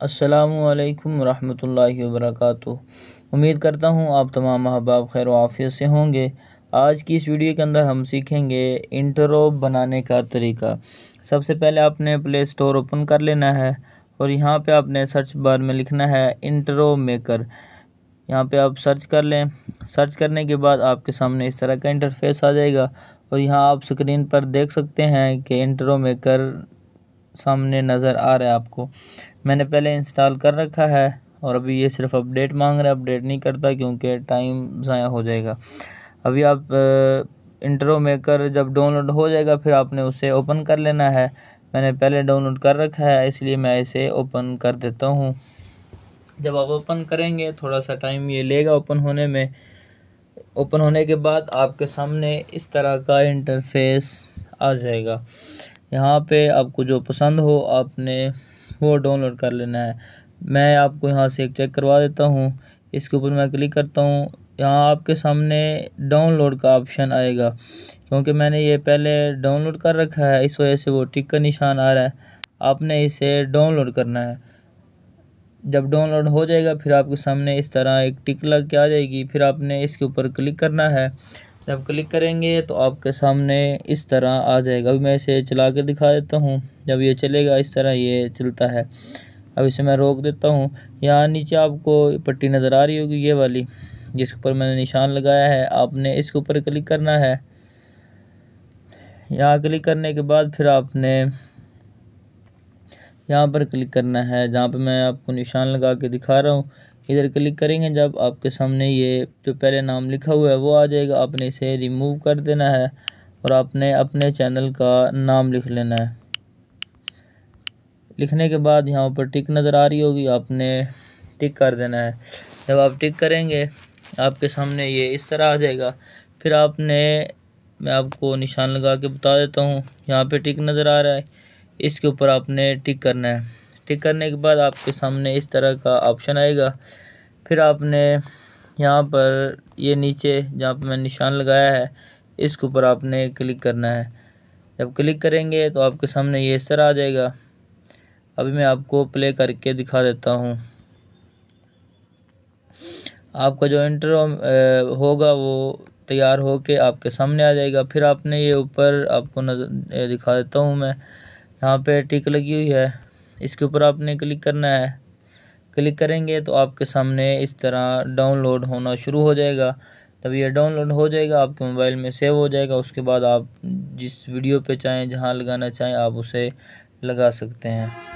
अस्सलामुअलैकुम रहमतुल्लाहि वबरकातुहू। उम्मीद करता हूँ आप तमाम अहबाब खैर व आफियत से होंगे। आज की इस वीडियो के अंदर हम सीखेंगे इंट्रो बनाने का तरीका। सबसे पहले आपने प्ले स्टोर ओपन कर लेना है और यहाँ पे आपने सर्च बार में लिखना है इंट्रो मेकर। यहाँ पे आप सर्च कर लें। सर्च करने के बाद आपके सामने इस तरह का इंटरफेस आ जाएगा और यहाँ आप स्क्रीन पर देख सकते हैं कि इंट्रो मेकर सामने नज़र आ रहा है आपको। मैंने पहले इंस्टॉल कर रखा है और अभी ये सिर्फ अपडेट मांग रहा है। अपडेट नहीं करता क्योंकि टाइम ज़ाया हो जाएगा। अभी आप इंट्रो मेकर जब डाउनलोड हो जाएगा फिर आपने उसे ओपन कर लेना है। मैंने पहले डाउनलोड कर रखा है इसलिए मैं इसे ओपन कर देता हूँ। जब आप ओपन करेंगे थोड़ा सा टाइम ये लेगा ओपन होने में। ओपन होने के बाद आपके सामने इस तरह का इंटरफेस आ जाएगा। यहाँ पे आपको जो पसंद हो आपने वो डाउनलोड कर लेना है। मैं आपको यहाँ से एक चेक करवा देता हूँ। इसके ऊपर मैं क्लिक करता हूँ। यहाँ आपके सामने डाउनलोड का ऑप्शन आएगा। क्योंकि मैंने ये पहले डाउनलोड कर रखा है इस वजह से वो टिक का निशान आ रहा है। आपने इसे डाउनलोड करना है। जब डाउनलोड हो जाएगा फिर आपके सामने इस तरह एक टिक लग के आ जाएगी। फिर आपने इसके ऊपर क्लिक करना है। जब क्लिक करेंगे तो आपके सामने इस तरह आ जाएगा। अभी मैं इसे चला के दिखा देता हूँ। जब ये चलेगा इस तरह ये चलता है। अब इसे मैं रोक देता हूँ। यहाँ नीचे आपको पट्टी नज़र आ रही होगी ये वाली, जिसके ऊपर मैंने निशान लगाया है। आपने इसके ऊपर क्लिक करना है। यहाँ क्लिक करने के बाद फिर आपने यहाँ पर क्लिक करना है जहाँ पर मैं आपको निशान लगा के दिखा रहा हूँ। इधर क्लिक करेंगे जब आपके सामने ये जो पहले नाम लिखा हुआ है वो आ जाएगा। आपने इसे रिमूव कर देना है और आपने अपने चैनल का नाम लिख लेना है। लिखने के बाद यहाँ ऊपर टिक नज़र आ रही होगी, आपने टिक कर देना है। जब आप टिक करेंगे आपके सामने ये इस तरह आ जाएगा। फिर मैं आपको निशान लगा के बता देता हूँ। यहाँ पे टिक नज़र आ रहा है, इसके ऊपर आपने टिक करना है। टिक करने के बाद आपके सामने इस तरह का ऑप्शन आएगा। फिर आपने यहाँ पर ये नीचे जहाँ पर मैंने निशान लगाया है इसके ऊपर आपने क्लिक करना है। जब क्लिक करेंगे तो आपके सामने ये इस तरह आ जाएगा। अभी मैं आपको प्ले करके दिखा देता हूँ। आपका जो इंट्रो होगा वो तैयार होके आपके सामने आ जाएगा। फिर आपने ये ऊपर आपको नज़र दिखा देता हूँ मैं, यहाँ पे टिक लगी हुई है, इसके ऊपर आपने क्लिक करना है। क्लिक करेंगे तो आपके सामने इस तरह डाउनलोड होना शुरू हो जाएगा। तब ये डाउनलोड हो जाएगा, आपके मोबाइल में सेव हो जाएगा। उसके बाद आप जिस वीडियो पे चाहें, जहाँ लगाना चाहें आप उसे लगा सकते हैं।